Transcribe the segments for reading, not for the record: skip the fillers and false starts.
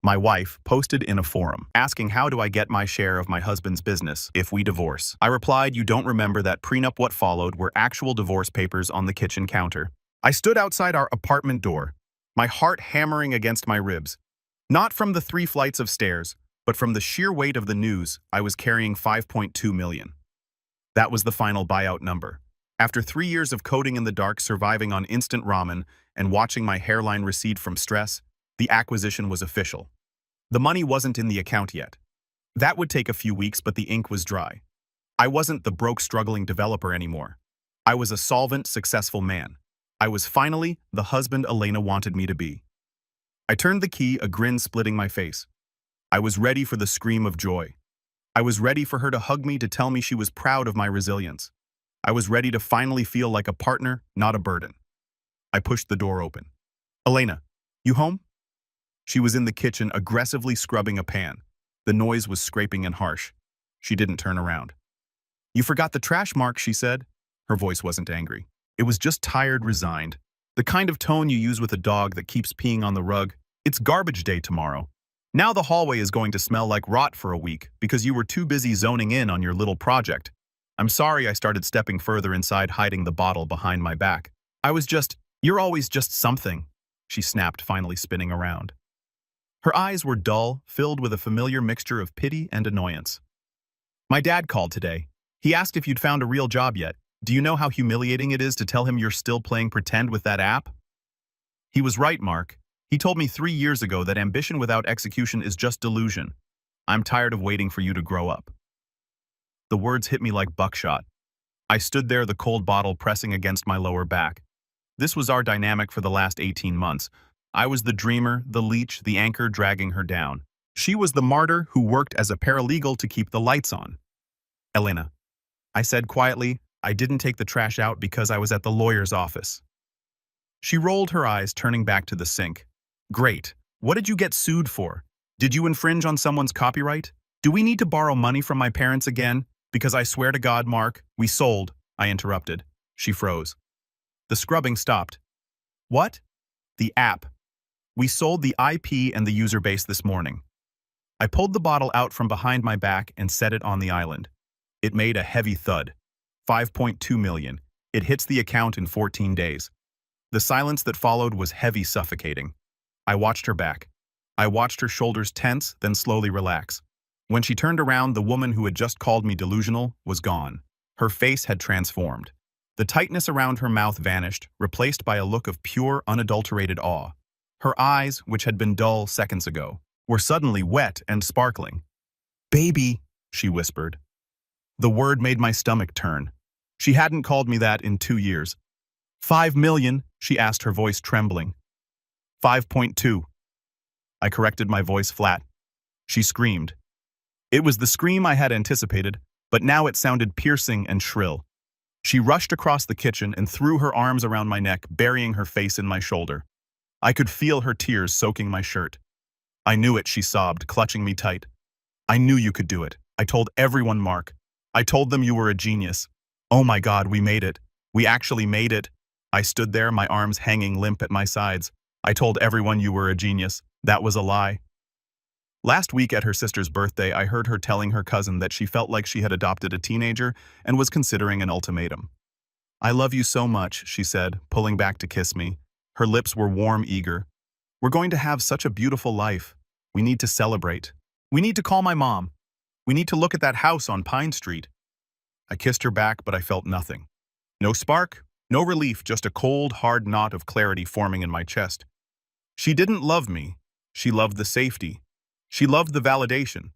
My wife posted in a forum, asking how do I get my share of my husband's business if we divorce. I replied, you don't remember that prenup. What followed were actual divorce papers on the kitchen counter. I stood outside our apartment door, my heart hammering against my ribs. Not from the 3 flights of stairs, but from the sheer weight of the news. I was carrying 5.2 million. That was the final buyout number. After 3 years of coding in the dark, surviving on instant ramen, and watching my hairline recede from stress, the acquisition was official. The money wasn't in the account yet. That would take a few weeks, but the ink was dry. I wasn't the broke, struggling developer anymore. I was a solvent, successful man. I was finally the husband Elena wanted me to be. I turned the key, a grin splitting my face. I was ready for the scream of joy. I was ready for her to hug me, to tell me she was proud of my resilience. I was ready to finally feel like a partner, not a burden. I pushed the door open. Elena, you home? She was in the kitchen, aggressively scrubbing a pan. The noise was scraping and harsh. She didn't turn around. You forgot the trash, Mark, she said. Her voice wasn't angry. It was just tired, resigned. The kind of tone you use with a dog that keeps peeing on the rug. It's garbage day tomorrow. Now the hallway is going to smell like rot for a week because you were too busy zoning in on your little project. I'm sorry. I started stepping further inside, hiding the bottle behind my back. You're always just something, she snapped, finally spinning around. Her eyes were dull, filled with a familiar mixture of pity and annoyance. My dad called today. He asked if you'd found a real job yet. Do you know how humiliating it is to tell him you're still playing pretend with that app? He was right, Mark. He told me 3 years ago that ambition without execution is just delusion. I'm tired of waiting for you to grow up. The words hit me like buckshot. I stood there, the cold bottle pressing against my lower back. This was our dynamic for the last 18 months. I was the dreamer, the leech, the anchor dragging her down. She was the martyr who worked as a paralegal to keep the lights on. Elena, I said quietly, I didn't take the trash out because I was at the lawyer's office. She rolled her eyes, turning back to the sink. Great. What did you get sued for? Did you infringe on someone's copyright? Do we need to borrow money from my parents again? Because I swear to God, Mark, we sold. I interrupted. She froze. The scrubbing stopped. What? The app. We sold the IP and the user base this morning. I pulled the bottle out from behind my back and set it on the island. It made a heavy thud. 5.2 million. It hits the account in 14 days. The silence that followed was heavy, suffocating. I watched her back. I watched her shoulders tense, then slowly relax. When she turned around, the woman who had just called me delusional was gone. Her face had transformed. The tightness around her mouth vanished, replaced by a look of pure, unadulterated awe. Her eyes, which had been dull seconds ago, were suddenly wet and sparkling. Baby, she whispered. The word made my stomach turn. She hadn't called me that in 2 years. 5 million, she asked, her voice trembling. 5.2. I corrected, my voice flat. She screamed. It was the scream I had anticipated, but now it sounded piercing and shrill. She rushed across the kitchen and threw her arms around my neck, burying her face in my shoulder. I could feel her tears soaking my shirt. I knew it, she sobbed, clutching me tight. I knew you could do it. I told everyone, Mark. I told them you were a genius. Oh my God, we made it. We actually made it. I stood there, my arms hanging limp at my sides. I told everyone you were a genius. That was a lie. Last week at her sister's birthday, I heard her telling her cousin that she felt like she had adopted a teenager and was considering an ultimatum. I love you so much, she said, pulling back to kiss me. Her lips were warm, eager. We're going to have such a beautiful life. We need to celebrate. We need to call my mom. We need to look at that house on Pine Street. I kissed her back, but I felt nothing. No spark, no relief, just a cold, hard knot of clarity forming in my chest. She didn't love me. She loved the safety. She loved the validation.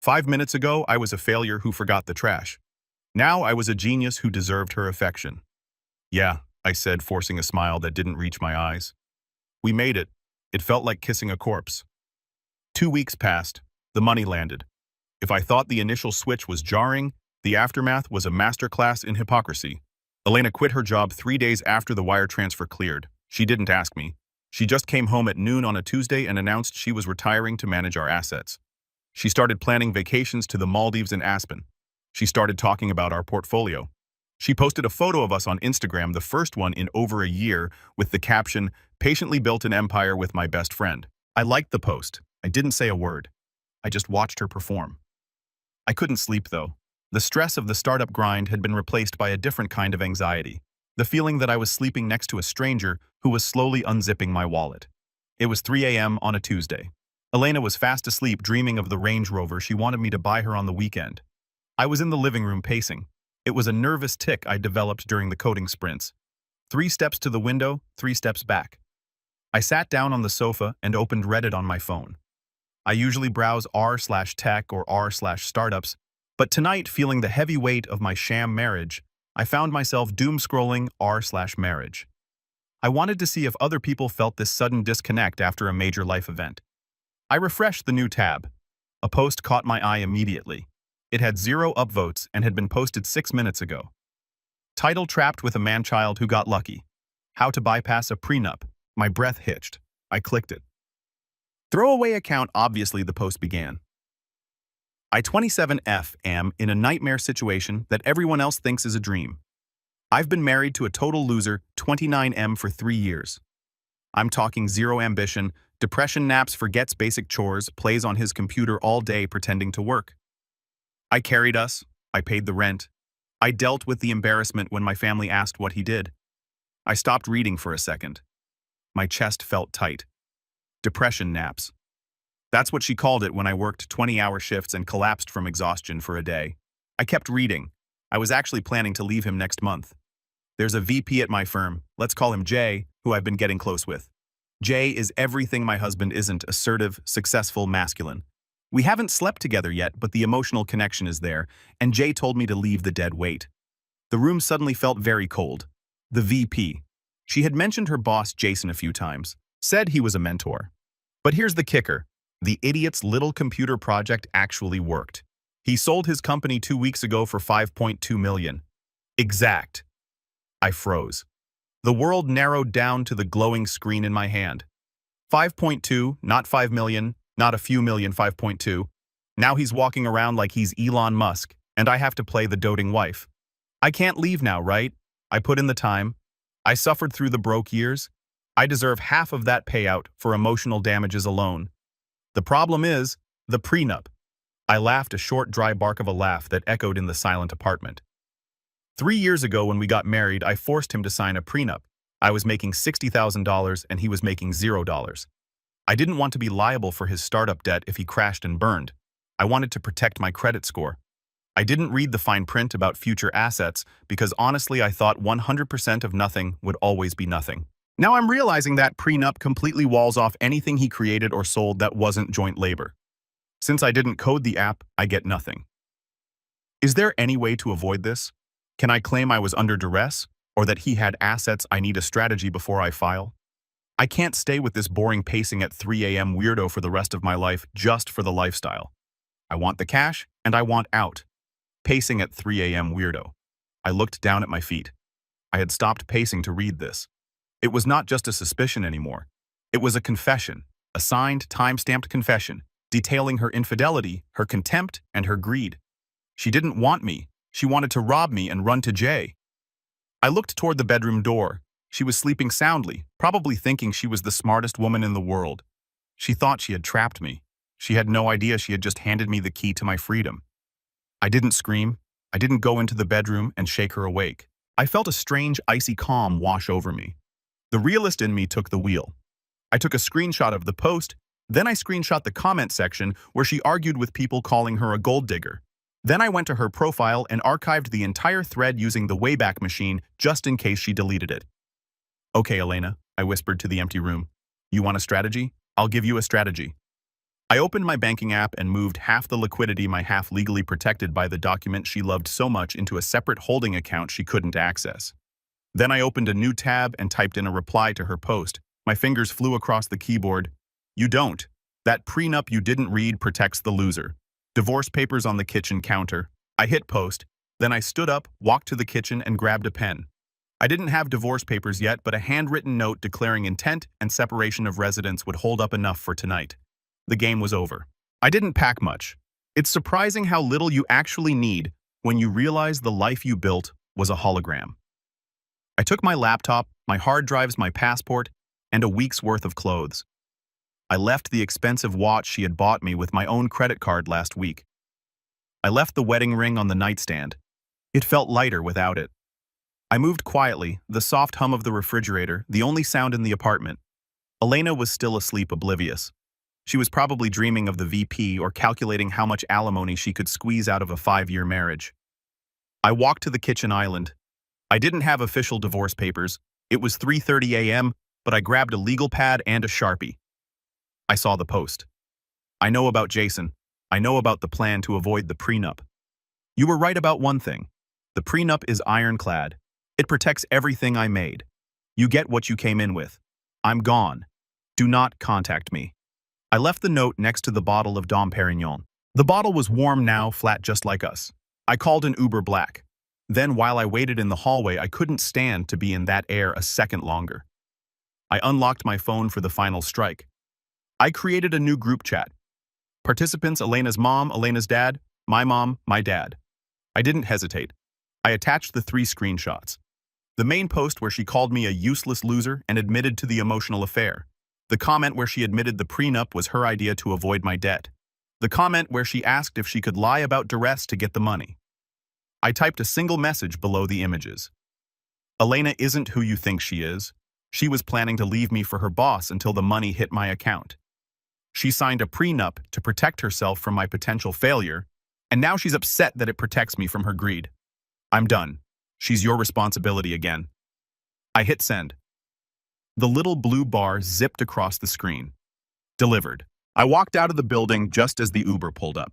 5 minutes ago, I was a failure who forgot the trash. Now I was a genius who deserved her affection. Yeah, I said, forcing a smile that didn't reach my eyes. We made it. It felt like kissing a corpse. 2 weeks passed. The money landed. If I thought the initial switch was jarring, the aftermath was a masterclass in hypocrisy. Elena quit her job 3 days after the wire transfer cleared. She didn't ask me. She just came home at noon on a Tuesday and announced she was retiring to manage our assets. She started planning vacations to the Maldives and Aspen. She started talking about our portfolio. She posted a photo of us on Instagram, the first one in over a year, with the caption, "Patiently built an empire with my best friend." I liked the post. I didn't say a word. I just watched her perform. I couldn't sleep, though. The stress of the startup grind had been replaced by a different kind of anxiety. The feeling that I was sleeping next to a stranger who was slowly unzipping my wallet. It was 3 a.m. on a Tuesday. Elena was fast asleep dreaming of the Range Rover she wanted me to buy her on the weekend. I was in the living room pacing. It was a nervous tic I developed during the coding sprints. 3 steps to the window, 3 steps back. I sat down on the sofa and opened Reddit on my phone. I usually browse r/tech or r/startups, but tonight, feeling the heavy weight of my sham marriage, I found myself doom-scrolling r/marriage. I wanted to see if other people felt this sudden disconnect after a major life event. I refreshed the new tab. A post caught my eye immediately. It had 0 upvotes and had been posted 6 minutes ago. Title: Trapped with a man-child who got lucky. How to bypass a prenup. My breath hitched. I clicked it. Throwaway account. Obviously, the post began. I 27F am in a nightmare situation that everyone else thinks is a dream. I've been married to a total loser, 29M, for 3 years. I'm talking zero ambition, depression naps, forgets basic chores, plays on his computer all day pretending to work. I carried us. I paid the rent. I dealt with the embarrassment when my family asked what he did. I stopped reading for a second. My chest felt tight. Depression naps. That's what she called it when I worked 20-hour shifts and collapsed from exhaustion for a day. I kept reading. I was actually planning to leave him next month. There's a VP at my firm, let's call him Jay, who I've been getting close with. Jay is everything my husband isn't: assertive, successful, masculine. We haven't slept together yet, but the emotional connection is there, and Jay told me to leave the dead weight. The room suddenly felt very cold. The VP. She had mentioned her boss Jason a few times, said he was a mentor. But here's the kicker. The idiot's little computer project actually worked. He sold his company 2 weeks ago for $5.2 million. Exact. I froze. The world narrowed down to the glowing screen in my hand. 5.2, not 5 million, not a few million, 5.2. Now he's walking around like he's Elon Musk, and I have to play the doting wife. I can't leave now, right? I put in the time. I suffered through the broke years. I deserve half of that payout for emotional damages alone. The problem is the prenup. I laughed, a short, dry bark of a laugh that echoed in the silent apartment. 3 years ago when we got married, I forced him to sign a prenup. I was making $60,000 and he was making $0. I didn't want to be liable for his startup debt if he crashed and burned. I wanted to protect my credit score. I didn't read the fine print about future assets because honestly I thought 100% of nothing would always be nothing. Now I'm realizing that prenup completely walls off anything he created or sold that wasn't joint labor. Since I didn't code the app, I get nothing. Is there any way to avoid this? Can I claim I was under duress, or that he had assets? I need a strategy before I file. I can't stay with this boring pacing at 3 a.m. weirdo for the rest of my life just for the lifestyle. I want the cash, and I want out. Pacing at 3 a.m. weirdo. I looked down at my feet. I had stopped pacing to read this. It was not just a suspicion anymore. It was a confession, a signed, time-stamped confession, detailing her infidelity, her contempt, and her greed. She didn't want me. She wanted to rob me and run to Jay. I looked toward the bedroom door. She was sleeping soundly, probably thinking she was the smartest woman in the world. She thought she had trapped me. She had no idea she had just handed me the key to my freedom. I didn't scream. I didn't go into the bedroom and shake her awake. I felt a strange, icy calm wash over me. The realist in me took the wheel. I took a screenshot of the post, then I screenshot the comment section where she argued with people calling her a gold digger. Then I went to her profile and archived the entire thread using the Wayback Machine just in case she deleted it. Okay, Elena, I whispered to the empty room. You want a strategy? I'll give you a strategy. I opened my banking app and moved half the liquidity my half legally protected by the document she loved so much into a separate holding account she couldn't access. Then I opened a new tab and typed in a reply to her post. My fingers flew across the keyboard. You don't. That prenup you didn't read protects the loser. Divorce papers on the kitchen counter. I hit post. Then I stood up, walked to the kitchen, and grabbed a pen. I didn't have divorce papers yet, but a handwritten note declaring intent and separation of residence would hold up enough for tonight. The game was over. I didn't pack much. It's surprising how little you actually need when you realize the life you built was a hologram. I took my laptop, my hard drives, my passport, and a week's worth of clothes. I left the expensive watch she had bought me with my own credit card last week. I left the wedding ring on the nightstand. It felt lighter without it. I moved quietly, the soft hum of the refrigerator, the only sound in the apartment. Elena was still asleep, oblivious. She was probably dreaming of the VP or calculating how much alimony she could squeeze out of a 5-year marriage. I walked to the kitchen island. I didn't have official divorce papers. It was 3:30 a.m., but I grabbed a legal pad and a Sharpie. I saw the post. I know about Jason. I know about the plan to avoid the prenup. You were right about one thing. The prenup is ironclad. It protects everything I made. You get what you came in with. I'm gone. Do not contact me. I left the note next to the bottle of Dom Perignon. The bottle was warm now, flat just like us. I called an Uber Black. Then while I waited in the hallway, I couldn't stand to be in that air a second longer. I unlocked my phone for the final strike. I created a new group chat. Participants: Elena's mom, Elena's dad, my mom, my dad. I didn't hesitate. I attached the 3 screenshots. The main post where she called me a useless loser and admitted to the emotional affair. The comment where she admitted the prenup was her idea to avoid my debt. The comment where she asked if she could lie about duress to get the money. I typed a single message below the images. Elena isn't who you think she is. She was planning to leave me for her boss until the money hit my account. She signed a prenup to protect herself from my potential failure, and now she's upset that it protects me from her greed. I'm done. She's your responsibility again. I hit send. The little blue bar zipped across the screen. Delivered. I walked out of the building just as the Uber pulled up.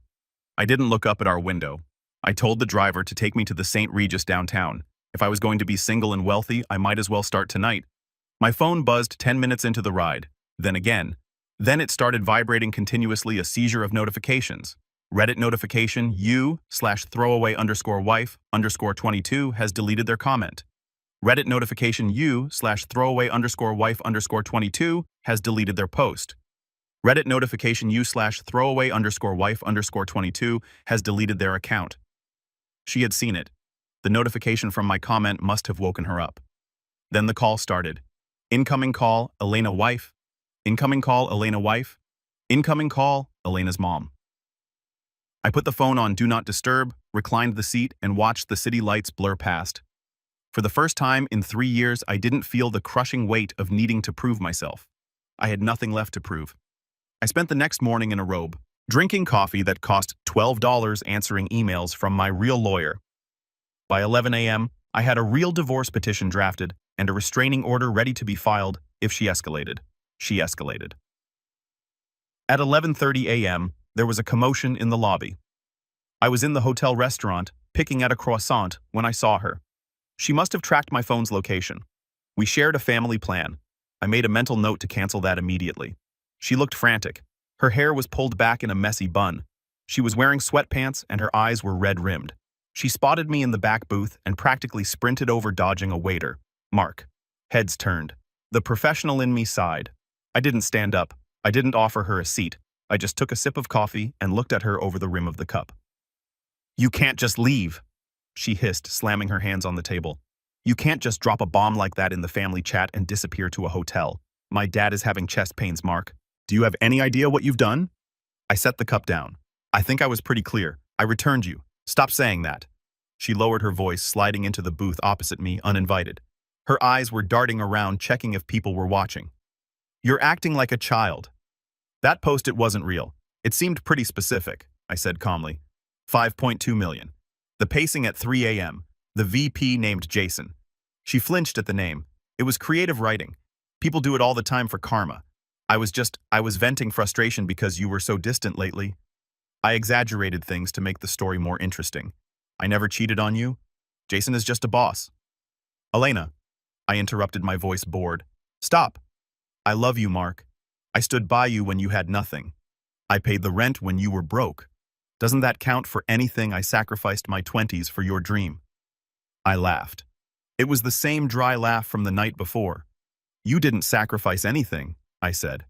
I didn't look up at our window. I told the driver to take me to the St. Regis downtown. If I was going to be single and wealthy, I might as well start tonight. My phone buzzed 10 minutes into the ride. Then again. Then it started vibrating continuously, a seizure of notifications. Reddit notification: you/throwaway_wife_22 has deleted their comment. Reddit notification: you/throwaway_wife_22 has deleted their post. Reddit notification: you/throwaway_wife_22 has deleted their account. She had seen it. The notification from my comment must have woken her up. Then the call started. Incoming call, Elena wife. Incoming call, Elena wife. Incoming call, Elena's mom. I put the phone on Do Not Disturb, reclined the seat, and watched the city lights blur past. For the first time in 3 years, I didn't feel the crushing weight of needing to prove myself. I had nothing left to prove. I spent the next morning in a robe, drinking coffee that cost $12, answering emails from my real lawyer. By 11 a.m., I had a real divorce petition drafted and a restraining order ready to be filed if she escalated. She escalated. At 11:30 a.m., there was a commotion in the lobby. I was in the hotel restaurant, picking at a croissant, when I saw her. She must have tracked my phone's location. We shared a family plan. I made a mental note to cancel that immediately. She looked frantic. Her hair was pulled back in a messy bun. She was wearing sweatpants and her eyes were red-rimmed. She spotted me in the back booth and practically sprinted over, dodging a waiter. Mark. Heads turned. The professional in me sighed. I didn't stand up. I didn't offer her a seat. I just took a sip of coffee and looked at her over the rim of the cup. "You can't just leave," she hissed, slamming her hands on the table. "You can't just drop a bomb like that in the family chat and disappear to a hotel. My dad is having chest pains, Mark. Do you have any idea what you've done?" I set the cup down. "I think I was pretty clear. I returned you. Stop saying that." She lowered her voice, sliding into the booth opposite me, uninvited. Her eyes were darting around, checking if people were watching. "You're acting like a child." "That post, it wasn't real. It seemed pretty specific," I said calmly. 5.2 million. The pacing at 3 a.m. The VP named Jason. She flinched at the name. It was creative writing. People do it all the time for karma. I was venting frustration because you were so distant lately. I exaggerated things to make the story more interesting. I never cheated on you. Jason is just a boss. "Elena," I interrupted, my voice bored. "Stop. I love you, Mark. I stood by you when you had nothing. I paid the rent when you were broke. Doesn't that count for anything? I sacrificed my 20s for your dream." I laughed. It was the same dry laugh from the night before. "You didn't sacrifice anything," I said.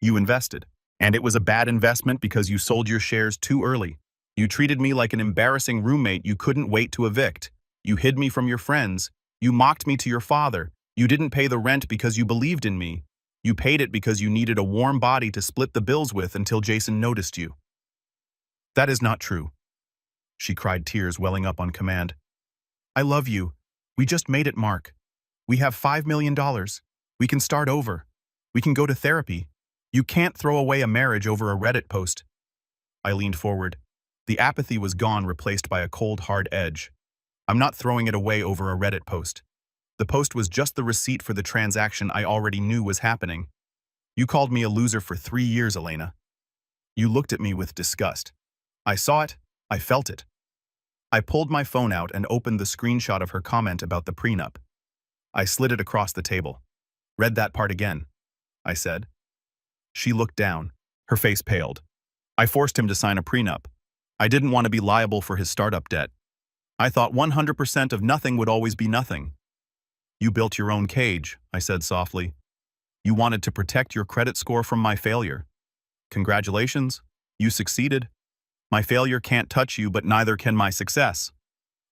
"You invested. And it was a bad investment because you sold your shares too early. You treated me like an embarrassing roommate you couldn't wait to evict. You hid me from your friends. You mocked me to your father. You didn't pay the rent because you believed in me. You paid it because you needed a warm body to split the bills with until Jason noticed you. That is not true, she cried, tears welling up on command. I love you. We just made it, Mark. We have $5 million. We can start over. We can go to therapy. You can't throw away a marriage over a Reddit post. I leaned forward. The apathy was gone, replaced by a cold, hard edge. I'm not throwing it away over a Reddit post. The post was just the receipt for the transaction I already knew was happening. You called me a loser for 3 years, Elena. You looked at me with disgust. I saw it. I felt it. I pulled my phone out and opened the screenshot of her comment about the prenup. I slid it across the table. Read that part again, I said. She looked down. Her face paled. I forced him to sign a prenup. I didn't want to be liable for his startup debt. I thought 100% of nothing would always be nothing. You built your own cage, I said softly. You wanted to protect your credit score from my failure. Congratulations, you succeeded. My failure can't touch you, but neither can my success.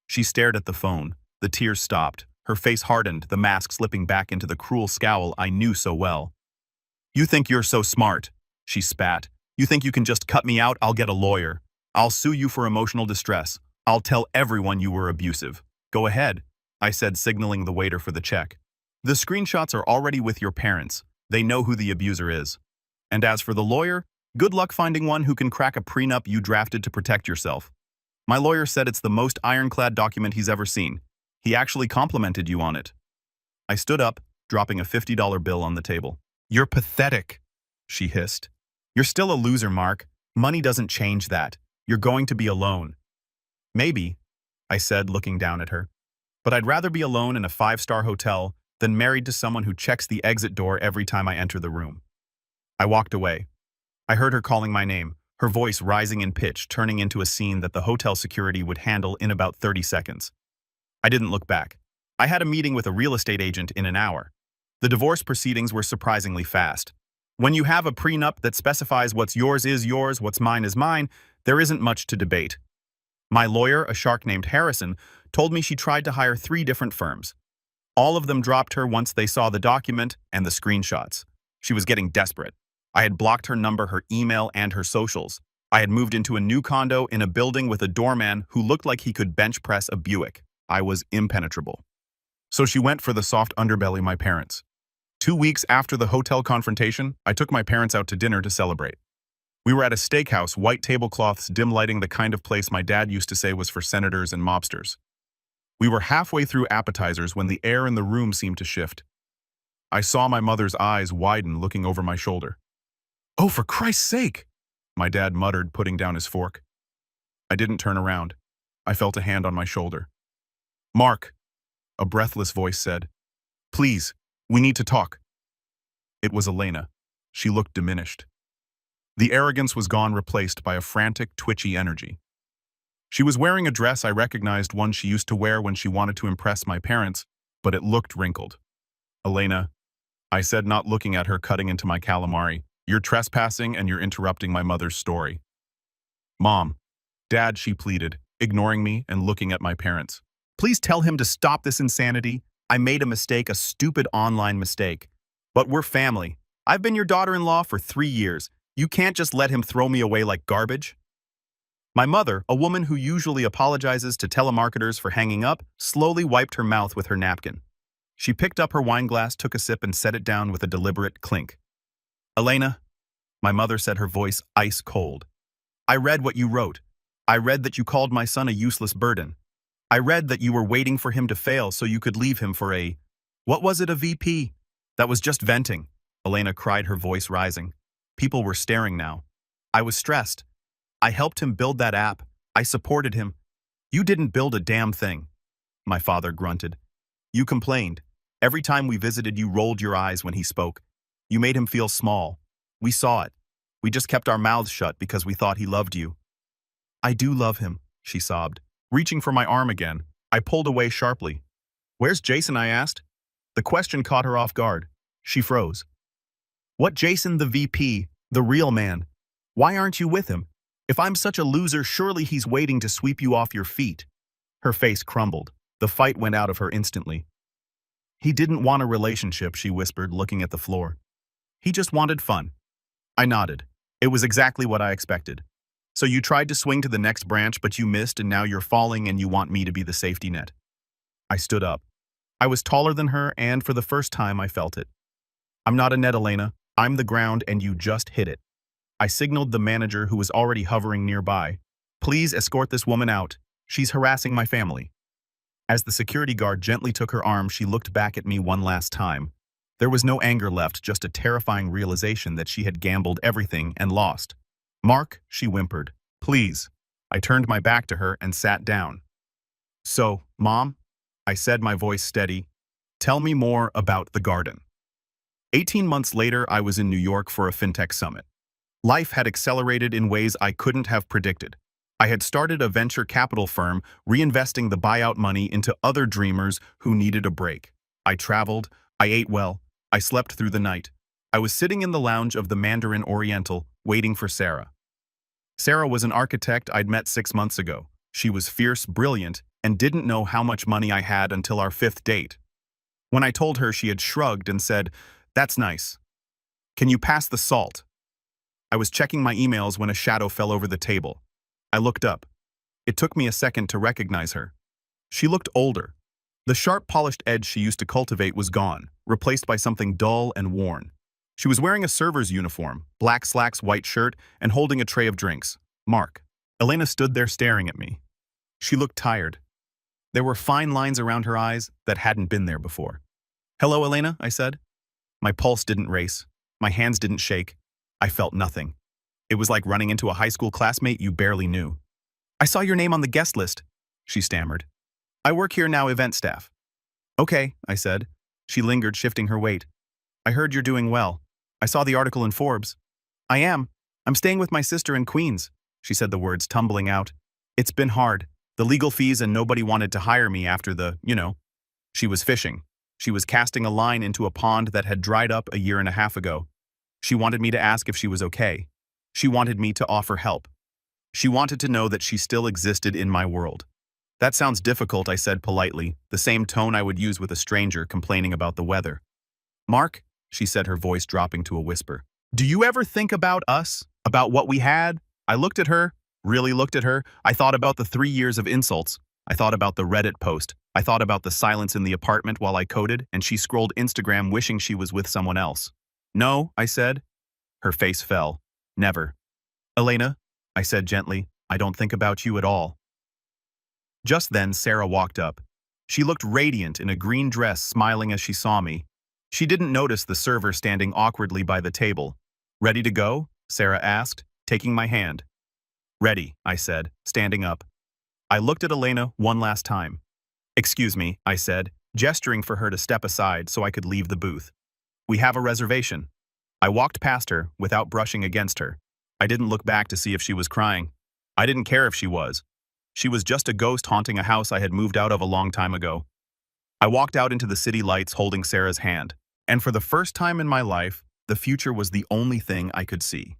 She stared at the phone. The tears stopped. Her face hardened, the mask slipping back into the cruel scowl I knew so well. You think you're so smart, she spat. You think you can just cut me out? I'll get a lawyer. I'll sue you for emotional distress. I'll tell everyone you were abusive. Go ahead, I said, signaling the waiter for the check. The screenshots are already with your parents. They know who the abuser is. And as for the lawyer, good luck finding one who can crack a prenup you drafted to protect yourself. My lawyer said it's the most ironclad document he's ever seen. He actually complimented you on it. I stood up, dropping a $50 bill on the table. You're pathetic, she hissed. You're still a loser, Mark. Money doesn't change that. You're going to be alone. Maybe, I said, looking down at her. But I'd rather be alone in a 5-star hotel than married to someone who checks the exit door every time I enter the room. I walked away. I heard her calling my name, her voice rising in pitch, turning into a scene that the hotel security would handle in about 30 seconds. I didn't look back. I had a meeting with a real estate agent in an hour. The divorce proceedings were surprisingly fast. When you have a prenup that specifies what's yours is yours, what's mine is mine, there isn't much to debate. My lawyer, a shark named Harrison, told me she tried to hire 3 different firms. All of them dropped her once they saw the document and the screenshots. She was getting desperate. I had blocked her number, her email, and her socials. I had moved into a new condo in a building with a doorman who looked like he could bench press a Buick. I was impenetrable. So she went for the soft underbelly, my parents. 2 weeks after the hotel confrontation, I took my parents out to dinner to celebrate. We were at a steakhouse, white tablecloths dim lighting, the kind of place my dad used to say was for senators and mobsters. We were halfway through appetizers when the air in the room seemed to shift. I saw my mother's eyes widen, looking over my shoulder. "Oh, for Christ's sake!" my dad muttered, putting down his fork. I didn't turn around. I felt a hand on my shoulder. "Mark," a breathless voice said. "Please, we need to talk." It was Elena. She looked diminished. The arrogance was gone, replaced by a frantic, twitchy energy. She was wearing a dress I recognized, one she used to wear when she wanted to impress my parents, but it looked wrinkled. "Elena," I said, not looking at her, cutting into my calamari, "you're trespassing and you're interrupting my mother's story." "Mom, Dad," she pleaded, ignoring me and looking at my parents. "Please tell him to stop this insanity. I made a mistake, a stupid online mistake. But we're family. I've been your daughter-in-law for 3 years. You can't just let him throw me away like garbage." My mother, a woman who usually apologizes to telemarketers for hanging up, slowly wiped her mouth with her napkin. She picked up her wine glass, took a sip, and set it down with a deliberate clink. "Elena," my mother said, her voice ice cold. "I read what you wrote. I read that you called my son a useless burden. I read that you were waiting for him to fail so you could leave him for a... What was it, a VP? That was just venting," Elena cried, her voice rising. People were staring now. "I was stressed. I helped him build that app. I supported him. You didn't build a damn thing," my father grunted. "You complained. Every time we visited, you rolled your eyes when he spoke. You made him feel small. We saw it. We just kept our mouths shut because we thought he loved you." "I do love him," she sobbed. Reaching for my arm again, I pulled away sharply. "Where's Jason?" I asked. The question caught her off guard. She froze. "What Jason, the VP, the real man? Why aren't you with him? If I'm such a loser, surely he's waiting to sweep you off your feet." Her face crumbled. The fight went out of her instantly. "He didn't want a relationship," she whispered, looking at the floor. He just wanted fun. I nodded. It was exactly what I expected. So you tried to swing to the next branch, but you missed, and now you're falling and you want me to be the safety net. I stood up. I was taller than her, and for the first time I felt it. I'm not a net, Elena. I'm the ground, and you just hit it. I signaled the manager, who was already hovering nearby. Please escort this woman out. She's harassing my family. As the security guard gently took her arm, she looked back at me one last time. There was no anger left, just a terrifying realization that she had gambled everything and lost. Mark, she whimpered. Please. I turned my back to her and sat down. So, Mom, I said, my voice steady, tell me more about the garden. 18 months later, I was in New York for a fintech summit. Life had accelerated in ways I couldn't have predicted. I had started a venture capital firm, reinvesting the buyout money into other dreamers who needed a break. I traveled, I ate well, I slept through the night. I was sitting in the lounge of the Mandarin Oriental, waiting for Sarah. Sarah was an architect I'd met 6 months ago. She was fierce, brilliant, and didn't know how much money I had until our 5th date. When I told her, she had shrugged and said, "That's nice. Can you pass the salt?" I was checking my emails when a shadow fell over the table. I looked up. It took me a second to recognize her. She looked older. The sharp, polished edge she used to cultivate was gone, replaced by something dull and worn. She was wearing a server's uniform, black slacks, white shirt, and holding a tray of drinks. Mark. Elena stood there staring at me. She looked tired. There were fine lines around her eyes that hadn't been there before. "Hello, Elena," I said. My pulse didn't race. My hands didn't shake. I felt nothing. It was like running into a high school classmate you barely knew. "I saw your name on the guest list," she stammered. "I work here now, event staff." "Okay," I said. She lingered, shifting her weight. "I heard you're doing well. I saw the article in Forbes." "I am. I'm staying with my sister in Queens," she said, the words tumbling out. "It's been hard. The legal fees, and nobody wanted to hire me after the. She was fishing. She was casting a line into a pond that had dried up a year and a half ago. She wanted me to ask if she was okay. She wanted me to offer help. She wanted to know that she still existed in my world. "That sounds difficult," I said politely, the same tone I would use with a stranger complaining about the weather. "Mark," she said, her voice dropping to a whisper, "do you ever think about us? About what we had?" I looked at her, really looked at her. I thought about the 3 years of insults. I thought about the Reddit post. I thought about the silence in the apartment while I coded, and she scrolled Instagram wishing she was with someone else. "No," I said. Her face fell. "Never." "Elena," I said gently, "I don't think about you at all." Just then, Sarah walked up. She looked radiant in a green dress, smiling as she saw me. She didn't notice the server standing awkwardly by the table. "Ready to go?" Sarah asked, taking my hand. "Ready," I said, standing up. I looked at Elena one last time. "Excuse me," I said, gesturing for her to step aside so I could leave the booth. "We have a reservation." I walked past her without brushing against her. I didn't look back to see if she was crying. I didn't care if she was. She was just a ghost haunting a house I had moved out of a long time ago. I walked out into the city lights holding Sarah's hand, and for the first time in my life, the future was the only thing I could see.